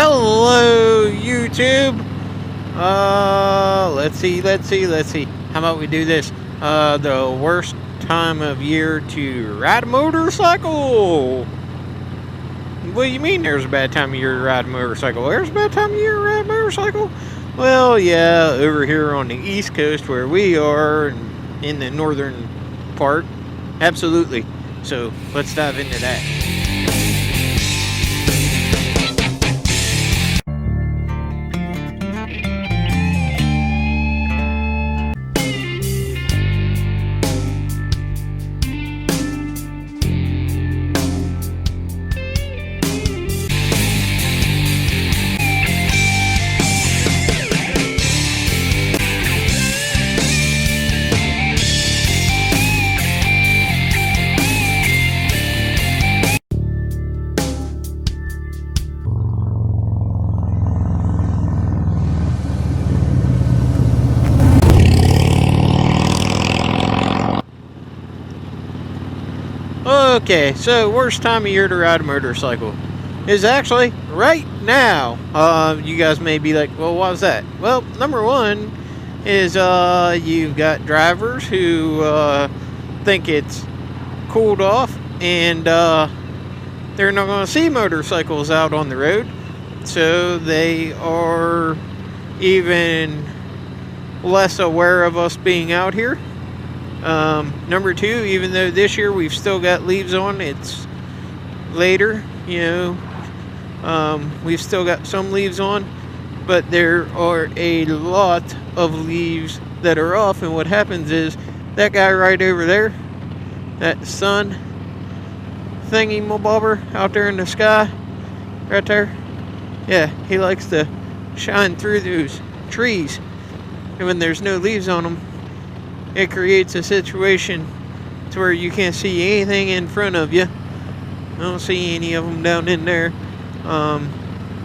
Hello, YouTube. Let's see. How about we do this? The worst time of year to ride a motorcycle. What do you mean there's a bad time of year to ride a motorcycle? There's a bad time of year to ride a motorcycle? Well, yeah, over here on the East Coast where we are, in the northern part, absolutely. So let's dive into that. Okay, so worst time of year to ride a motorcycle is actually right now. You guys may be like, well, why is that? Well, number one is you've got drivers who think it's cooled off and they're not going to see motorcycles out on the road. So they are even less aware of us being out here. Number two, even though this year we've still got leaves on, it's later, we've still got some leaves on, but there are a lot of leaves that are off, and what happens is that guy right over there, that sun thingy mobobber out there in the sky, right there, yeah, he likes to shine through those trees, and when there's no leaves on them, it creates a situation to where you can't see anything in front of you. I don't see any of them down in there.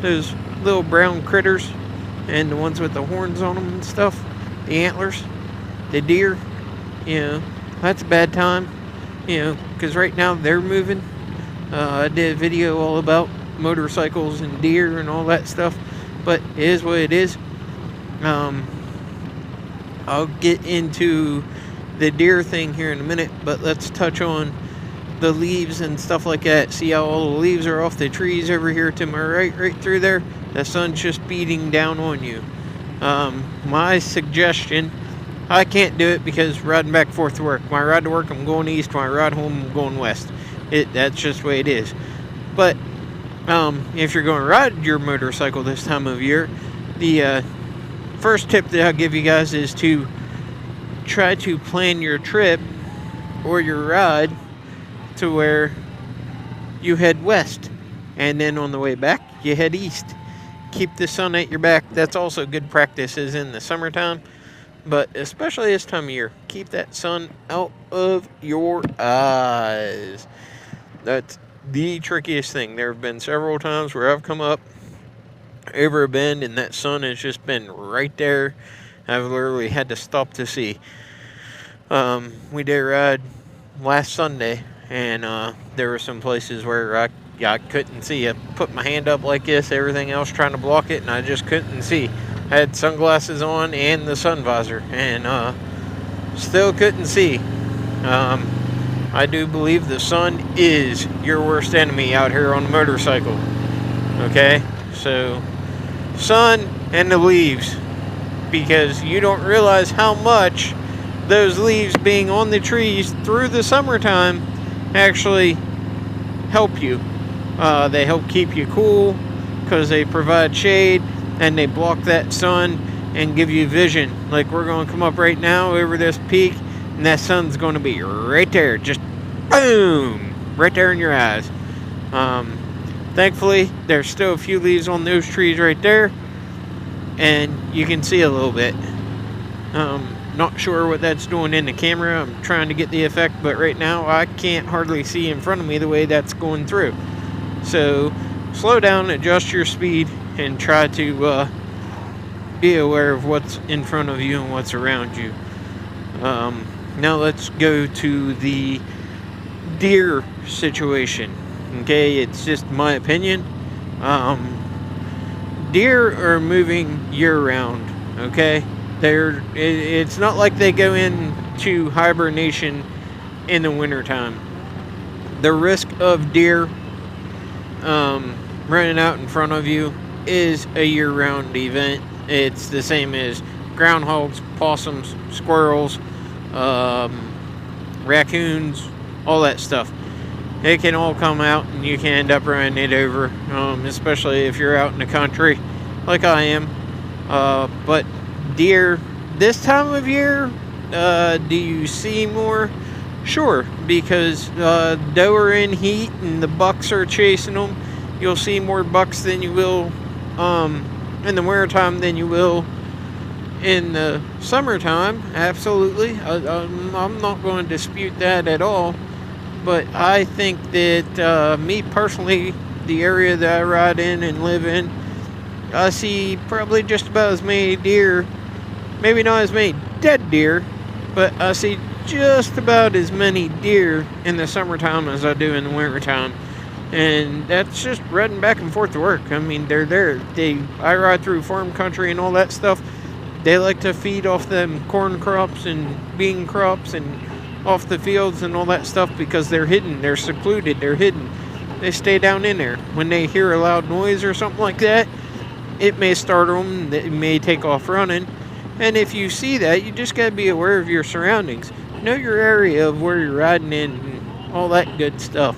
Those little brown critters and the ones with the horns on them and stuff, the antlers, the deer, that's a bad time, because right now they're moving. I did a video all about motorcycles and deer and all that stuff, but it is what it is. I'll get into the deer thing here in a minute, but let's touch on the leaves and stuff like that. See how all the leaves are off the trees over here to my right through there? The sun's just beating down on you. My suggestion, I can't do it because riding back and forth to work. When I ride to work, I'm going east. When I ride home, I'm going west. That's just the way it is. But if you're going to ride your motorcycle this time of year, the first tip that I'll give you guys is to try to plan your trip or your ride to where you head west, and then on the way back you head east. Keep the sun at your back. That's also good practice is in the summertime, but especially this time of year, keep that sun out of your eyes. That's the trickiest thing. There have been several times where I've come up over a bend and that sun has just been right there. I've literally had to stop to see. We did a ride last Sunday, and there were some places where I couldn't see. I put my hand up like this, everything else trying to block it, and I just couldn't see. I had sunglasses on and the sun visor, and still couldn't see. I do believe the sun is your worst enemy out here on the motorcycle. Okay? So, sun and the leaves, because you don't realize how much those leaves being on the trees through the summertime actually help you. They help keep you cool because they provide shade and they block that sun and give you vision. Like we're going to come up right now over this peak, and that sun's going to be right there, just boom, right there in your eyes. Thankfully, there's still a few leaves on those trees right there, and you can see a little bit. Not sure what that's doing in the camera. I'm trying to get the effect, but right now I can't hardly see in front of me the way that's going through. So slow down, adjust your speed, and try to be aware of what's in front of you and what's around you. Now let's go to the deer situation. Okay, it's just my opinion. deer are moving year-round, okay? It's not like they go into hibernation in the wintertime. The risk of deer running out in front of you is a year-round event. It's the same as groundhogs, possums, squirrels, raccoons, all that stuff. It can all come out and you can end up running it over, especially if you're out in the country like I am. But deer, this time of year, do you see more? Sure, because doe are in heat and the bucks are chasing them. You'll see more bucks than you will in the wintertime than you will in the summertime. Absolutely. I'm not going to dispute that at all. But I think that me personally, the area that I ride in and live in, I see probably just about as many deer, maybe not as many dead deer, but I see just about as many deer in the summertime as I do in the wintertime. And that's just riding back and forth to work. I mean, they're there. I ride through farm country and all that stuff. They like to feed off them corn crops and bean crops and off the fields and all that stuff because they're hidden. They're secluded. They're hidden. They stay down in there. When they hear a loud noise or something like that, it may startle them. It may take off running. And if you see that, you just got to be aware of your surroundings. Know your area of where you're riding in and all that good stuff.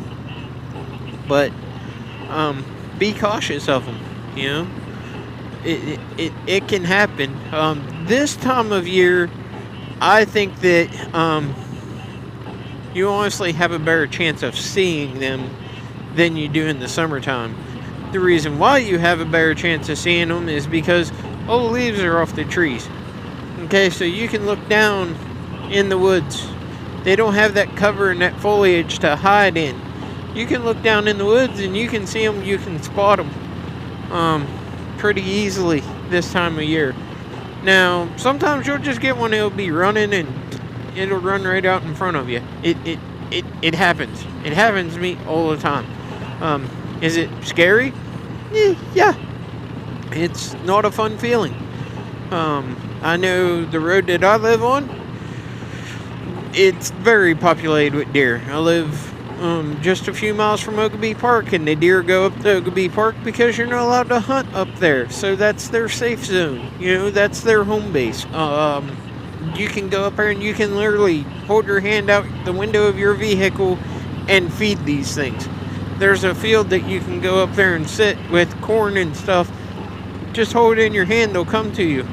But be cautious of them, you know. It can happen. This time of year, I think that you honestly have a better chance of seeing them than you do in the summertime. The reason why you have a better chance of seeing them is because all the leaves are off the trees. Okay, so you can look down in the woods. They don't have that cover and that foliage to hide in. You can look down in the woods and you can see them, you can spot them pretty easily this time of year. Now, sometimes you'll just get one that'll be running and it'll run right out in front of you. It happens. It happens to me all the time. Is it scary? Yeah. It's not a fun feeling. I know the road that I live on, it's very populated with deer. I live just a few miles from Oakabee Park, and the deer go up to Oakabee Park because you're not allowed to hunt up there. So that's their safe zone. You know, that's their home base. You can go up there and you can literally hold your hand out the window of your vehicle and feed these things. There's a field that you can go up there and sit with corn and stuff. Just hold it in your hand, they'll come to you.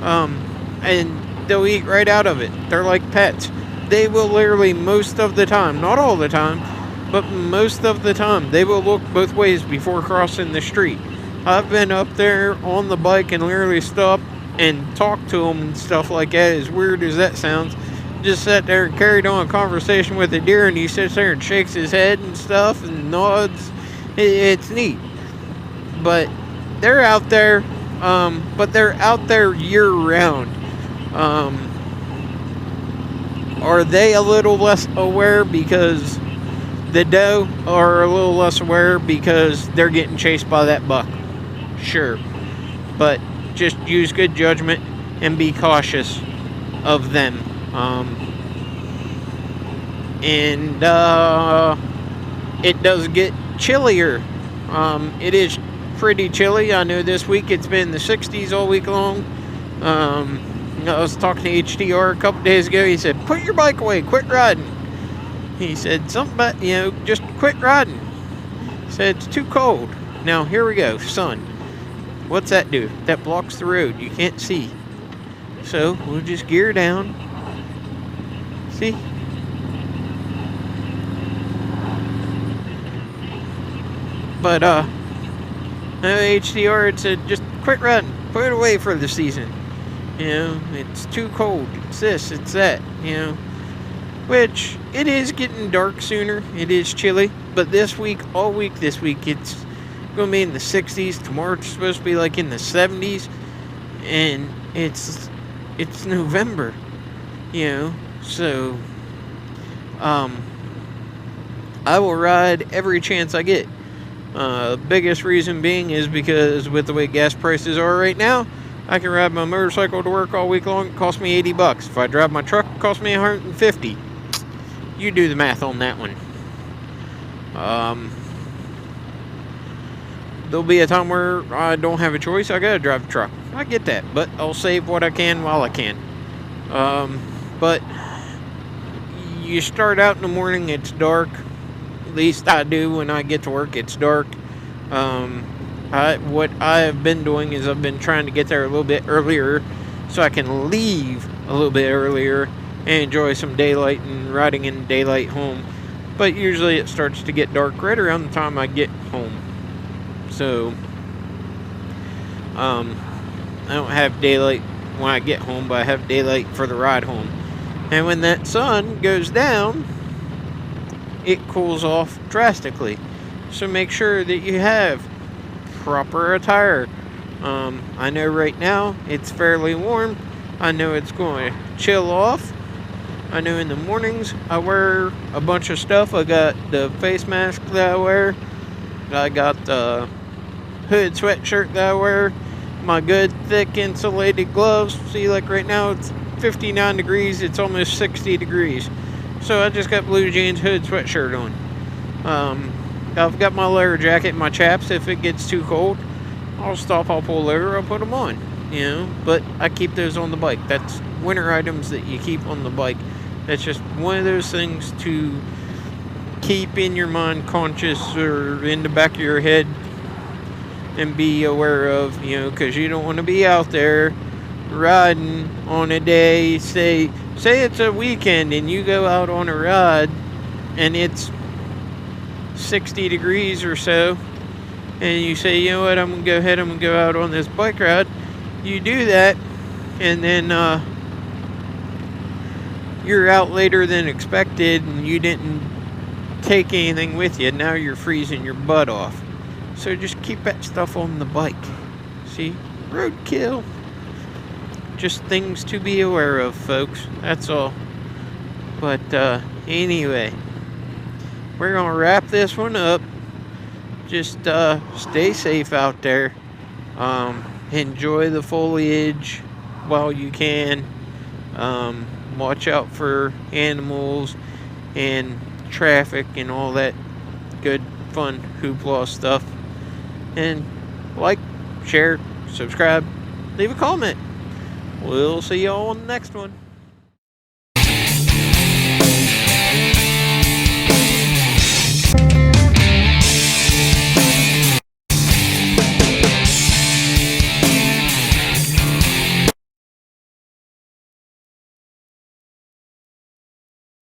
And they'll eat right out of it. They're like pets. They will literally, most of the time, not all the time, but most of the time, they will look both ways before crossing the street. I've been up there on the bike and literally stopped and talked to them and stuff like that, as weird as that sounds. Just sat there and carried on a conversation with the deer, and he sits there and shakes his head and stuff and nods. It's neat. But they're out there, but they're out there year-round. Are they a little less aware because the doe are a little less aware because they're getting chased by that buck? Sure. But just use good judgment and be cautious of them. And it does get chillier. It is pretty chilly. I know this week it's been in the 60s all week long. I was talking to HDR a couple days ago. He said, put your bike away, quit riding. He said something about, just quit riding. He said, it's too cold. Now, here we go, sun. What's that do? That blocks the road. You can't see. So, we'll just gear down. See? But, HDR had said, just quit riding. Put it away for the season. It's too cold. It's this, it's that, Which, it is getting dark sooner. It is chilly. But this week, all week this week, it's going to be in the 60s. Tomorrow it's supposed to be like in the 70s. And it's November, So, I will ride every chance I get. Biggest reason being is because with the way gas prices are right now, I can ride my motorcycle to work all week long. It costs me $80. If I drive my truck, it costs me $150. You do the math on that one. There'll be a time where I don't have a choice. I gotta drive a truck. I get that, but I'll save what I can while I can. But you start out in the morning, it's dark. At least I do when I get to work, it's dark. What I have been doing is I've been trying to get there a little bit earlier so I can leave a little bit earlier and enjoy some daylight and riding in daylight home. But usually it starts to get dark right around the time I get home. So, I don't have daylight when I get home, but I have daylight for the ride home. And when that sun goes down, it cools off drastically. So make sure that you have proper attire. I know right now it's fairly warm. I know it's going to chill off. I know in the mornings I wear a bunch of stuff. I got the face mask that I wear. I got the hood sweatshirt that I wear. My good thick insulated gloves. See, like right now it's 59 degrees. It's almost 60 degrees. So I just got blue jeans, hood sweatshirt on. I've got my layer jacket and my chaps. If it gets too cold, I'll stop, I'll pull over, I'll put them on, but I keep those on the bike. That's winter items that you keep on the bike. That's just one of those things to keep in your mind, conscious, or in the back of your head, and be aware of, because you don't want to be out there riding on a day, say it's a weekend and you go out on a ride and it's 60 degrees or so, and you say, you know what, I'm going to go out on this bike ride. You do that, and then you're out later than expected, and you didn't take anything with you. Now you're freezing your butt off. So just keep that stuff on the bike. See? Roadkill. Just things to be aware of, folks. That's all. But anyway, we're going to wrap this one up. Just stay safe out there. Enjoy the foliage while you can. Watch out for animals and traffic and all that good, fun, hoopla stuff. And like, share, subscribe, leave a comment. We'll see y'all on the next one.